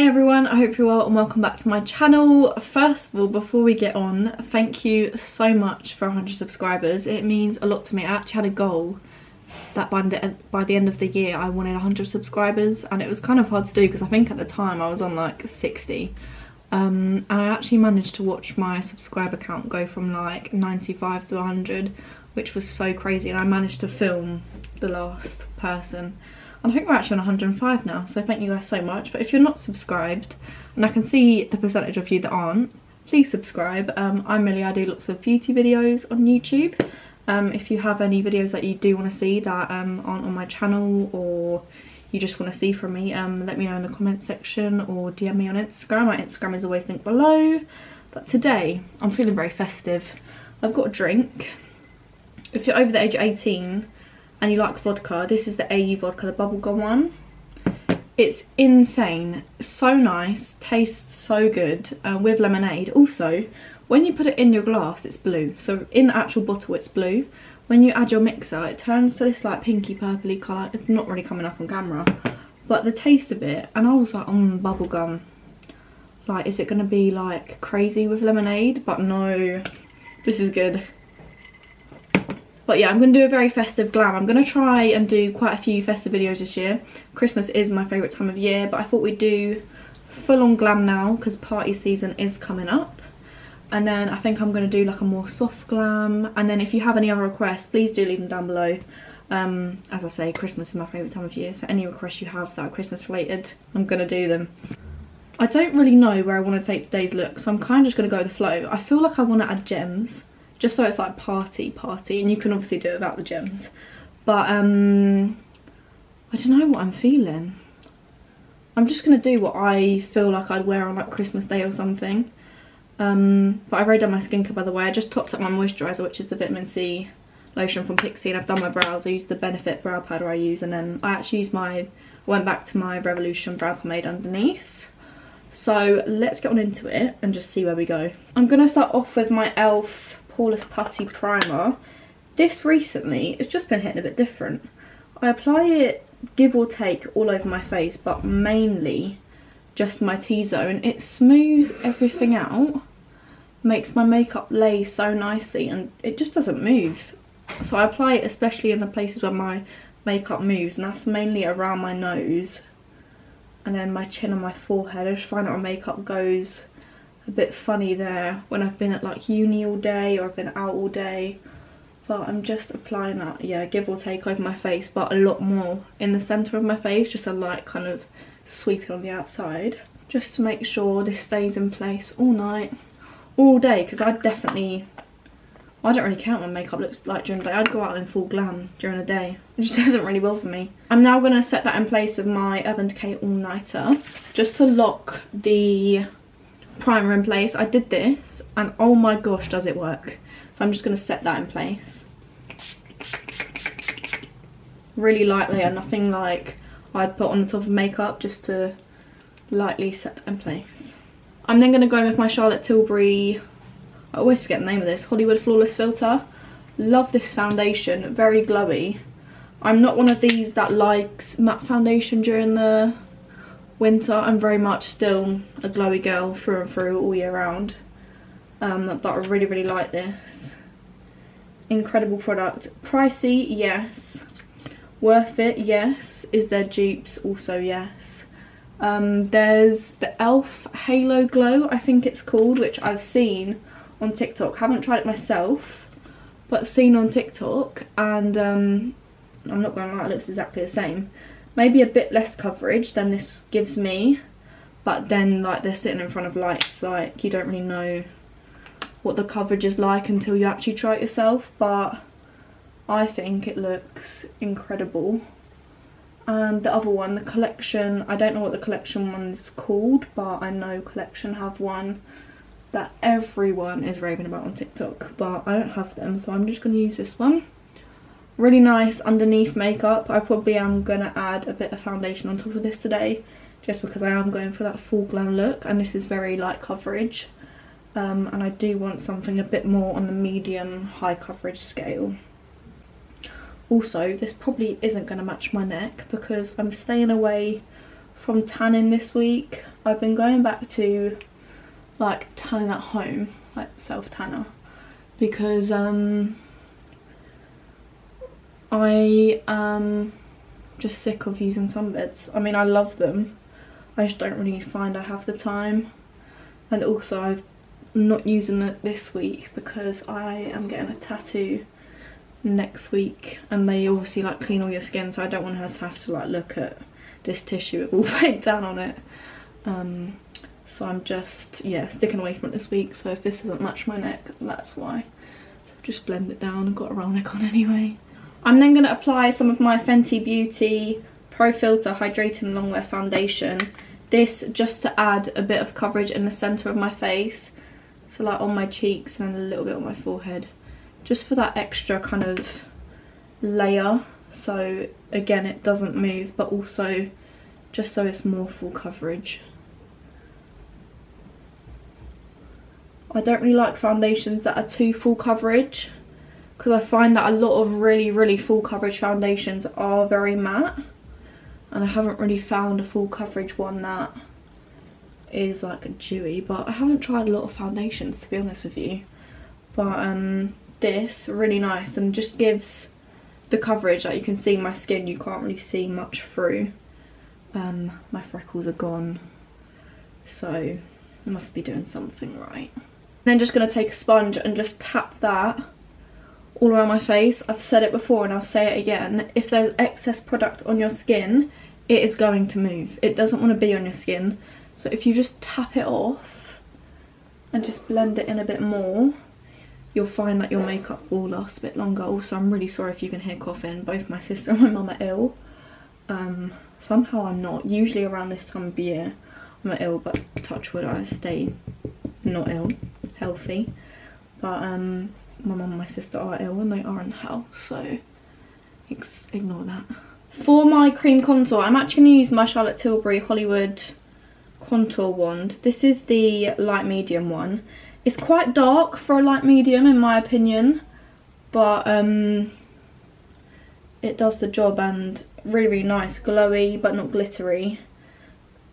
Hey everyone, I hope you're well and welcome back to my channel. First of all, before we get on, thank you so much for 100 subscribers. It means a lot to me. I actually had a goal that by the end of the year I wanted 100 subscribers, and it was kind of hard to do because I think at the time I was on like 60. And I actually managed to watch my subscriber count go from like 95 to 100, which was so crazy, and I managed to film the last person. And I think we're actually on 105 now, so thank you guys so much. But if you're not subscribed, and I can see the percentage of you that aren't, please subscribe. I'm Millie, I do lots of beauty videos on YouTube. If you have any videos that you do want to see that aren't on my channel, or you just want to see from me, let me know in the comment section or DM me on Instagram. My Instagram is always linked below. But today, I'm feeling very festive. I've got a drink. If you're over the age of 18, and you like vodka, this is the AU vodka, the bubblegum one. It's insane, so nice, tastes so good, with lemonade. Also, when you put it in your glass, it's blue. So in the actual bottle, it's blue. When you add your mixer, it turns to this like pinky purpley colour. It's not really coming up on camera, but the taste of it, and I was like, bubblegum. Like, is it gonna be like crazy with lemonade? But no, this is good. But yeah, I'm going to do a very festive glam. I'm going to try and do quite a few festive videos this year. Christmas is my favourite time of year, but I thought we'd do full on glam now because party season is coming up. And then I think I'm going to do like a more soft glam. And then if you have any other requests, please do leave them down below. As I say, Christmas is my favourite time of year, so any requests you have that are Christmas related, I'm going to do them. I don't really know where I want to take today's look, so I'm kind of just going to go with the flow. I feel like I want to add gems, just so it's like party, and you can obviously do it without the gems. But I don't know what I'm feeling. I'm just gonna do what I feel like I'd wear on like Christmas Day or something. But I've already done my skincare, by the way. I just topped up my moisturiser, which is the vitamin C lotion from Pixie, and I've done my brows. I used the Benefit brow powder I use, and then I actually used went back to my Revolution brow pomade underneath. So let's get on into it and just see where we go. I'm gonna start off with my ELF Poreless Putty Primer. This recently, it's just been hitting a bit different. I apply it, give or take, all over my face, but mainly just my T-zone. It smooths everything out, makes my makeup lay so nicely, and it just doesn't move. So I apply it especially in the places where my makeup moves, and that's mainly around my nose and then my chin and my forehead. I just find that my makeup goes a bit funny there when I've been at like uni all day or I've been out all day. But I'm just applying that, yeah, give or take over my face, but a lot more in the centre of my face, just a light kind of sweeping on the outside, just to make sure this stays in place all night, all day, because I don't really care what my makeup looks like during the day. I'd go out in full glam during the day. It just doesn't really bother me. I'm now going to set that in place with my Urban Decay All Nighter, just to lock the primer in place. I did this and oh my gosh, does it work. So I'm just going to set that in place really lightly, and nothing like I'd put on the top of makeup, just to lightly set that in place. I'm then going to go with my Charlotte Tilbury, I always forget the name of this, Hollywood Flawless Filter. Love this foundation, very glowy. I'm not one of these that likes matte foundation during the winter. I'm very much still a glowy girl through and through all year round, but I really like this. Incredible product. Pricey, yes. Worth it, yes. Is there dupes? Also yes. There's the ELF Halo Glow, I think it's called, which I've seen on TikTok. Haven't tried it myself, but seen on TikTok, and I'm not gonna lie, it looks exactly the same. Maybe a bit less coverage than this gives me, but then like they're sitting in front of lights, like you don't really know what the coverage is like until you actually try it yourself, but I think it looks incredible. And the other one, the Collection, I don't know what the Collection one's called, but I know Collection have one that everyone is raving about on TikTok, but I don't have them, so I'm just going to use this one. Really nice underneath makeup. I probably am going to add a bit of foundation on top of this today, just because I am going for that full glam look, and this is very light coverage. And I do want something a bit more on the medium high coverage scale. Also, this probably isn't going to match my neck because I'm staying away from tanning this week. I've been going back to like tanning at home, like self tanner, because I am just sick of using sunbeds. I mean, I love them, I just don't really find I have the time. And also I'm not using it this week because I am getting a tattoo next week, and they obviously like clean all your skin, so I don't want her to have to like look at this tissue with all baked down on it. So I'm just, yeah, sticking away from it this week. So if this doesn't match my neck, that's why. So I've just blend it down and got a roll neck on anyway. I'm then going to apply some of my Fenty Beauty Pro Filter Hydrating Longwear Foundation. This just to add a bit of coverage in the centre of my face. So like on my cheeks and a little bit on my forehead. Just for that extra kind of layer. So again, it doesn't move, but also just so it's more full coverage. I don't really like foundations that are too full coverage, because I find that a lot of really full coverage foundations are very matte, and I haven't really found a full coverage one that is like dewy. But I haven't tried a lot of foundations, to be honest with you. But this really nice, and just gives the coverage. Like you can see my skin, you can't really see much through. My freckles are gone, so I must be doing something right. Then just going to take a sponge and just tap that all around my face. I've said it before and I'll say it again. If there's excess product on your skin, it is going to move. It doesn't want to be on your skin. So if you just tap it off and just blend it in a bit more, you'll find that your makeup will last a bit longer. Also, I'm really sorry if you can hear coughing. Both my sister and my mum are ill. Somehow I'm not. Usually around this time of year I'm ill, but touch wood, I stay not ill, healthy. But my mum and my sister are ill and they are in the house, so ignore that. For my cream contour, I'm actually going to use my Charlotte Tilbury Hollywood contour wand. This is the light medium one. It's quite dark for a light medium in my opinion, but it does the job, and really nice, glowy but not glittery,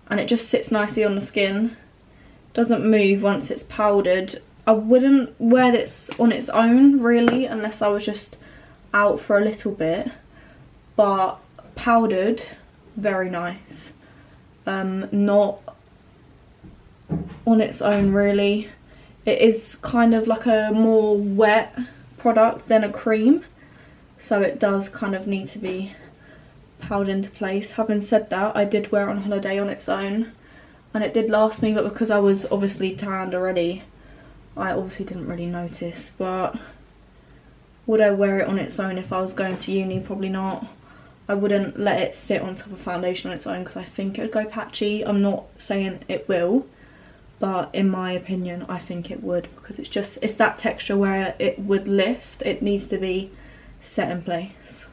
and it just sits nicely on the skin. Doesn't move once it's powdered. I wouldn't wear this on its own really unless I was just out for a little bit, but powdered, very nice. Not on its own really. It is kind of like a more wet product than a cream, so it does kind of need to be powdered into place. Having said that, I did wear it on holiday on its own and it did last me, but because I was obviously tanned already, I obviously didn't really notice. But would I wear it on its own if I was going to uni? Probably not. I wouldn't let it sit on top of foundation on its own because I think it would go patchy. I'm not saying it will, but in my opinion I think it would, because it's that texture where it would lift. It needs to be set in place.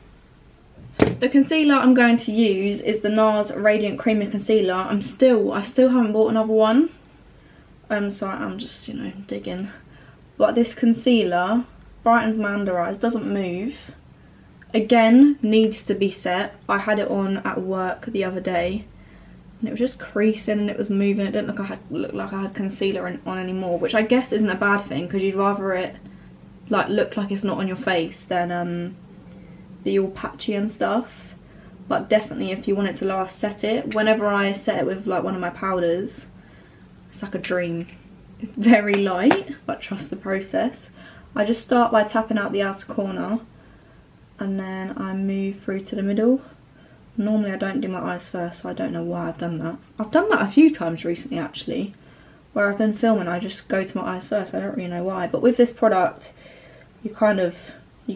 The concealer I'm going to use is the NARS Radiant Creamy Concealer. I still haven't bought another one, so I'm just, you know, digging. But this concealer brightens my under eyes, doesn't move. Again, needs to be set. I had it on at work the other day and it was just creasing and it was moving. It didn't look like I had concealer on anymore, which I guess isn't a bad thing, because you'd rather it like look like it's not on your face than be all patchy and stuff. But definitely if you want it to last, set it. Whenever I set it with like one of my powders, it's like a dream. It's very light, but trust the process. I just start by tapping out the outer corner and then I move through to the middle. Normally I don't do my eyes first, so I don't know why I've done that. I've done that a few times recently actually, where I've been filming, I just go to my eyes first. I don't really know why, but with this product you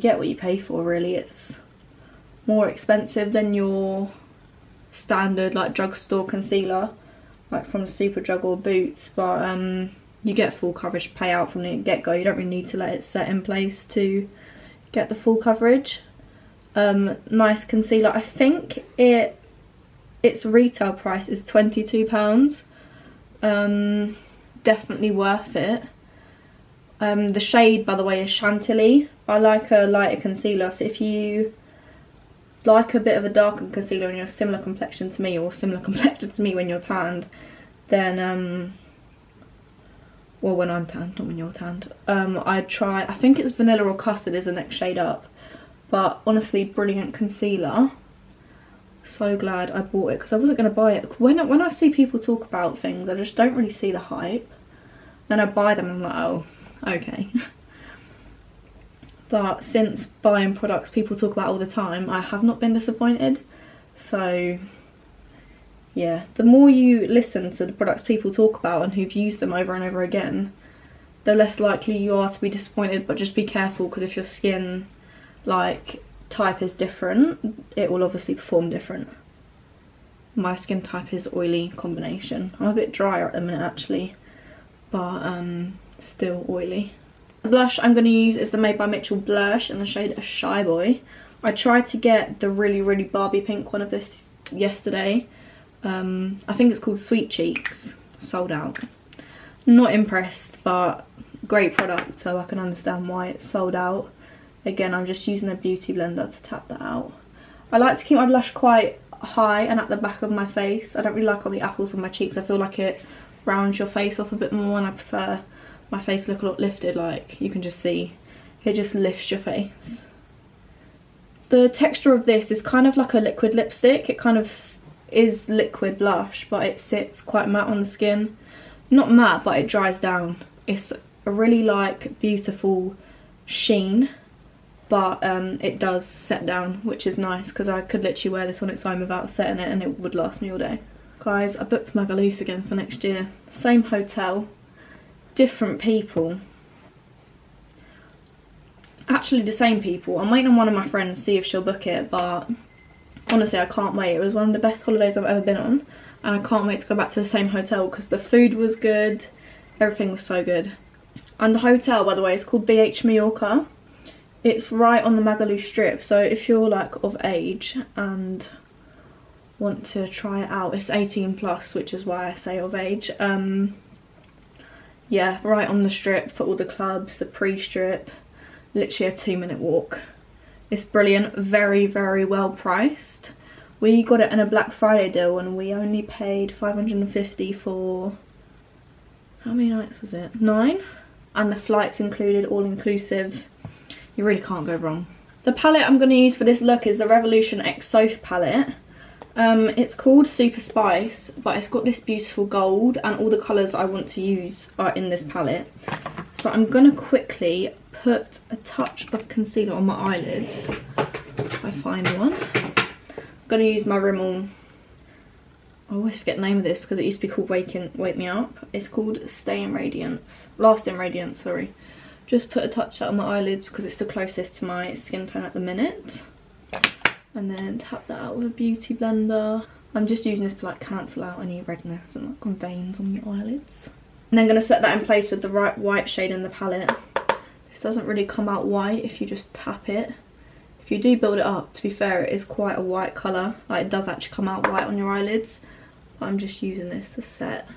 get what you pay for really. It's more expensive than your standard like drugstore concealer, like from Superdrug or Boots, but you get full coverage payout from the get-go. You don't really need to let it set in place to get the full coverage. Nice concealer. I think its retail price is £22. Definitely worth it. The shade, by the way, is Chantilly. I like a lighter concealer, so if you like a bit of a darker concealer and you're similar complexion to me, or similar complexion to me when you're tanned, then well, when I'm tanned, not when you're tanned, I'd try, I think it's vanilla or custard is the next shade up, but honestly, brilliant concealer. So glad I bought it because I wasn't going to buy it. When I see people talk about things, I just don't really see the hype. Then I buy them and I'm like, oh, okay. But since buying products people talk about all the time, I have not been disappointed. So yeah, the more you listen to the products people talk about and who've used them over and over again, the less likely you are to be disappointed. But just be careful, because if your skin like type is different, it will obviously perform different. My skin type is oily combination. I'm a bit drier at the minute actually, but still oily. The blush I'm going to use is the Made by Mitchell blush in the shade Shy Boy. I tried to get the really Barbie pink one of this yesterday. I think it's called Sweet Cheeks. Sold out. Not impressed, but great product, so I can understand why it's sold out. Again, I'm just using a beauty blender to tap that out. I like to keep my blush quite high and at the back of my face. I don't really like all the apples on my cheeks. I feel like it rounds your face off a bit more, and I prefer my face to look a lot lifted. Like you can just see, it just lifts your face. The texture of this is kind of like a liquid lipstick. It kind of is liquid blush, but it sits quite matte on the skin. Not matte, but it dries down. It's a really like beautiful sheen, but it does set down, which is nice, because I could literally wear this on its own without setting it and it would last me all day. Guys, I booked Magaluf again for next year. Same hotel, different people. Actually the same people. I'm waiting on one of my friends to see if she'll book it, but honestly I can't wait. It was one of the best holidays I've ever been on, and I can't wait to go back to the same hotel because the food was good, everything was so good. And the hotel, by the way, is called BH Mallorca. It's right on the Magaluf strip, so if you're like of age and want to try it out, it's 18 plus, which is why I say of age. Yeah, right on the strip for all the clubs, the pre-strip, literally a 2-minute walk. It's brilliant, very well priced. We got it in a Black Friday deal and we only paid 550 for, how many nights was it? 9? And the flights included, all inclusive. You really can't go wrong. The palette I'm going to use for this look is the Revolution X Soph palette. It's called Super Spice, but it's got this beautiful gold, and all the colours I want to use are in this palette. So I'm going to quickly put a touch of concealer on my eyelids, if I find one. I'm going to use my Rimmel, I always forget the name of this because it used to be called Wake Me Up. It's called Stay in Radiance, Last in Radiance, sorry. Just put a touch out on my eyelids because it's the closest to my skin tone at the minute. And then tap that out with a beauty blender. I'm just using this to like cancel out any redness and like veins on your eyelids. And then I'm going to set that in place with the right white shade in the palette. This doesn't really come out white if you just tap it. If you do build it up, to be fair, it is quite a white colour. Like it does actually come out white on your eyelids. But I'm just using this to set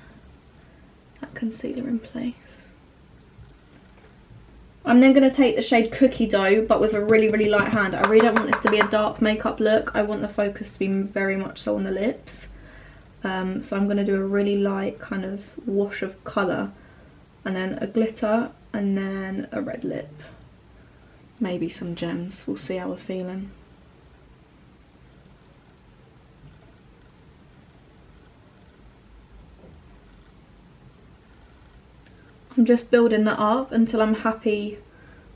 that concealer in place. I'm then going to take the shade Cookie Dough, but with a really light hand. I really don't want this to be a dark makeup look. I want the focus to be very much so on the lips. So I'm going to do a really light kind of wash of colour. And then a glitter, and then a red lip. Maybe some gems. We'll see how we're feeling. I'm just building that up until I'm happy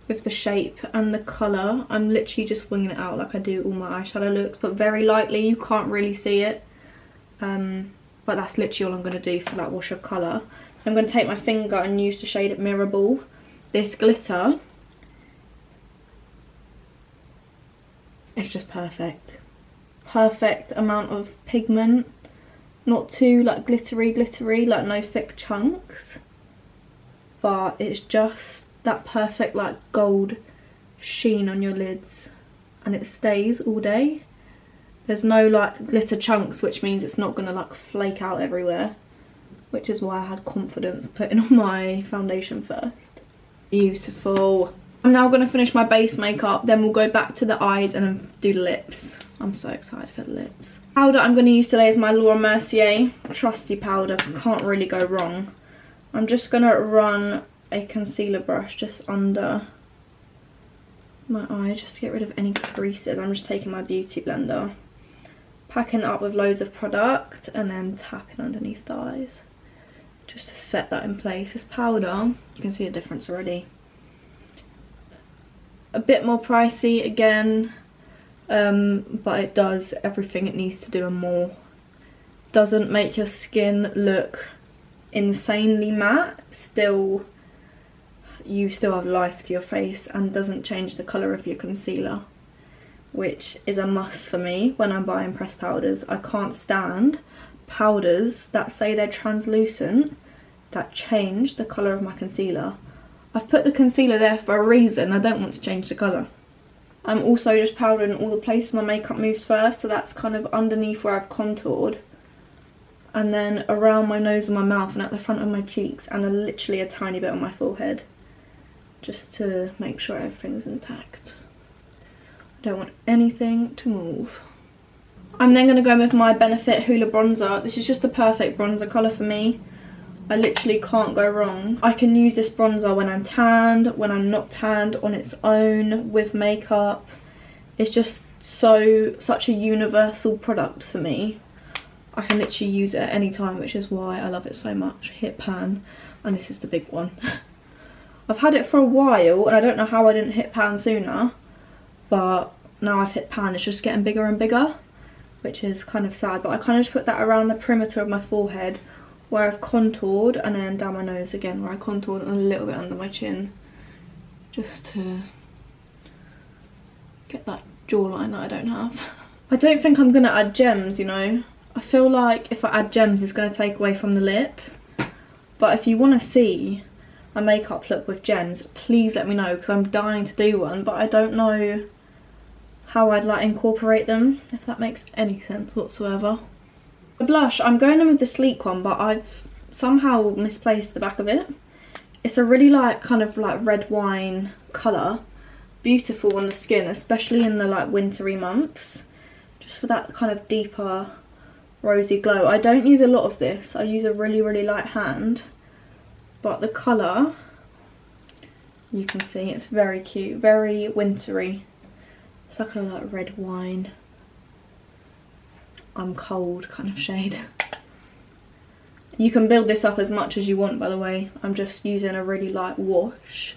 with the shape and the colour. I'm literally just winging it out like I do all my eyeshadow looks, but very lightly. You can't really see it. But that's literally all I'm going to do for that wash of colour. I'm going to take my finger and use the shade Mirror Ball. This glitter is just perfect. Perfect amount of pigment. Not too like glittery, like no thick chunks. But it's just that perfect like gold sheen on your lids, and it stays all day. There's no like glitter chunks, which means it's not gonna like flake out everywhere, which is why I had confidence putting on my foundation first. Beautiful. I'm now gonna finish my base makeup, then we'll go back to the eyes and then do the lips. I'm so excited for the lips. Powder I'm going to use today is my Laura Mercier trusty powder. Can't really go wrong. I'm just going to run a concealer brush just under my eye just to get rid of any creases. I'm just taking my beauty blender, packing it up with loads of product and then tapping underneath the eyes just to set that in place. This powder, you can see a difference already. A bit more pricey again, but it does everything it needs to do and more. Doesn't make your skin look insanely matte. You still have life to your face, and doesn't change the colour of your concealer, which is a must for me when I'm buying pressed powders. I can't stand powders that say they're translucent that change the colour of my concealer. I've put the concealer there for a reason. I don't want to change the colour. I'm also just powdering all the places my makeup moves first, so that's kind of underneath where I've contoured, and then around my nose and my mouth and at the front of my cheeks, and literally a tiny bit on my forehead, just to make sure everything's intact. I don't want anything to move. I'm then going to go with my Benefit Hoola bronzer. This is just the perfect bronzer colour for me. I literally can't go wrong. I can use this bronzer when I'm tanned, when I'm not tanned, on its own, with makeup. It's just such a universal product for me. I can literally use it at any time, which is why I love it so much. Hit pan, and this is the big one. I've had it for a while, and I don't know how I didn't hit pan sooner, but now I've hit pan, it's just getting bigger and bigger, which is kind of sad. But I kind of just put that around the perimeter of my forehead where I've contoured, and then down my nose again where I contoured, and a little bit under my chin, just to get that jawline that I don't have. I don't think I'm going to add gems, you know. I feel like if I add gems it's going to take away from the lip, but if you want to see a makeup look with gems, please let me know, because I'm dying to do one, but I don't know how I'd like incorporate them, if that makes any sense whatsoever. The blush, I'm going in with the sleek one, but I've somehow misplaced the back of it. It's a really kind of red wine colour, beautiful on the skin, especially in the wintry months, just for that kind of deeper rosy glow. I don't use a lot of this, I use a really light hand. But the colour, you can see, it's very cute, very wintry. It's like a red wine, I'm cold kind of shade. You can build this up as much as you want, by the way. I'm just using a really light wash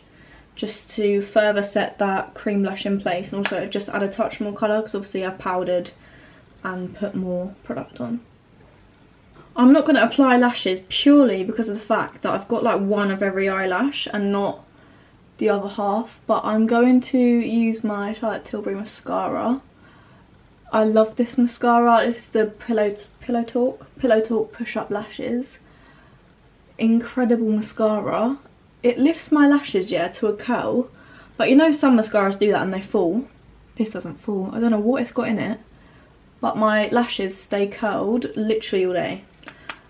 just to further set that cream blush in place, and also just add a touch more colour, because obviously I've powdered and put more product on. I'm not going to apply lashes purely because of the fact that I've got one of every eyelash and not the other half, but I'm going to use my Charlotte Tilbury mascara. I love this mascara. This is the Pillow Talk Push Up Lashes. Incredible mascara. It lifts my lashes, yeah, to a curl, but you know some mascaras do that and they fall. This doesn't fall. I don't know what it's got in it, but my lashes stay curled literally all day.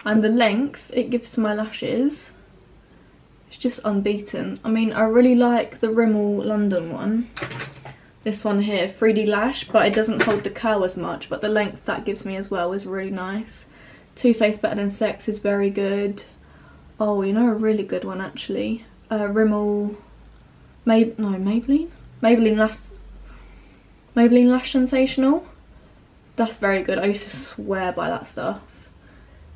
And the length it gives to my lashes, it's just unbeaten. I mean, I really like the Rimmel London one. This one here, 3D Lash, but it doesn't hold the curl as much, but the length that gives me as well is really nice. Too Faced Better Than Sex is very good. Oh, you know a really good one actually. Rimmel, Maybelline Lash Sensational. That's very good. I used to swear by that stuff.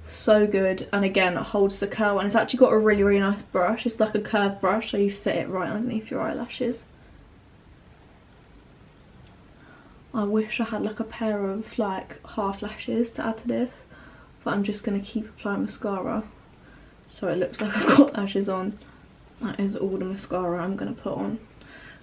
So good, and again it holds the curl, and it's actually got a really nice brush. It's like a curved brush, so you fit it right underneath your eyelashes. I wish I had a pair of half lashes to add to this, but I'm just going to keep applying mascara so it looks like I've got lashes on. That is all the mascara I'm going to put on,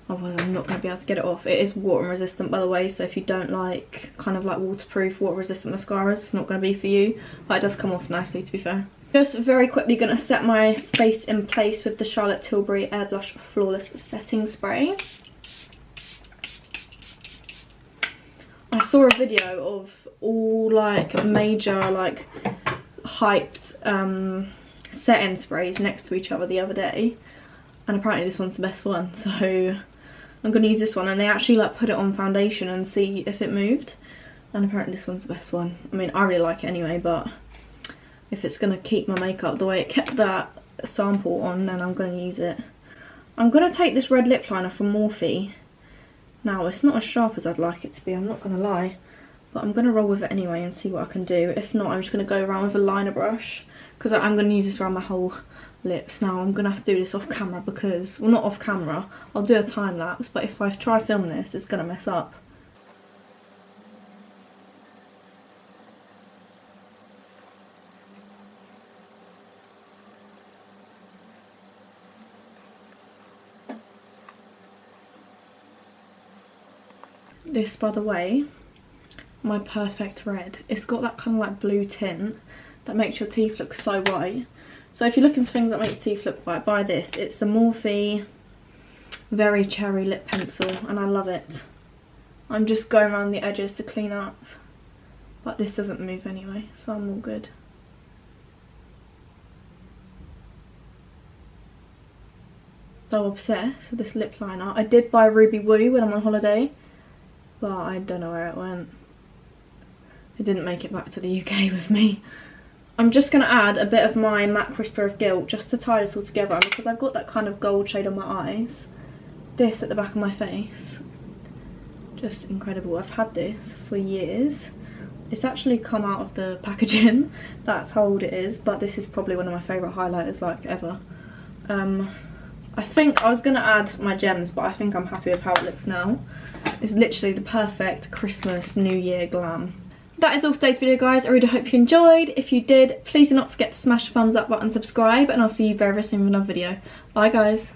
otherwise I'm not going to be able to get it off. It is water resistant, by the way, so if you don't like waterproof, water resistant mascaras, it's not going to be for you, but it does come off nicely, to be fair. Just very quickly going to set my face in place with the Charlotte Tilbury Airbrush Flawless Setting Spray. I saw a video of all major hyped setting sprays next to each other the other day, and apparently this one's the best one, so I'm going to use this one. And they actually put it on foundation and see if it moved. And apparently this one's the best one. I mean, I really like it anyway, but if it's going to keep my makeup the way it kept that sample on, then I'm going to use it. I'm going to take this red lip liner from Morphe. Now, it's not as sharp as I'd like it to be, I'm not going to lie. But I'm going to roll with it anyway and see what I can do. If not, I'm just going to go around with a liner brush, because I'm going to use this around my whole lips. Now, I'm going to have to do this off camera because, well, not off camera. I'll do a time lapse, but if I try filming this, it's going to mess up. This, by the way, my Perfect Red. It's got that kind of like blue tint that makes your teeth look so white. So if you're looking for things that make your teeth look white, buy this. It's the Morphe Very Cherry Lip Pencil, and I love it. I'm just going around the edges to clean up, but this doesn't move anyway, so I'm all good. So obsessed with this lip liner. I did buy Ruby Woo when I'm on holiday, but I don't know where it went. It didn't make it back to the UK with me. I'm just going to add a bit of my MAC Whisper of Guilt just to tie it all together, because I've got that kind of gold shade on my eyes. This at the back of my face. Just incredible. I've had this for years. It's actually come out of the packaging. That's how old it is, but this is probably one of my favourite highlighters like ever. I think I was going to add my gems, but I think I'm happy with how it looks now. It's literally the perfect Christmas, New Year glam. That is all for today's video, guys. I really hope you enjoyed. If you did, please do not forget to smash the thumbs up button, subscribe, and I'll see you very, very soon with another video. Bye, guys.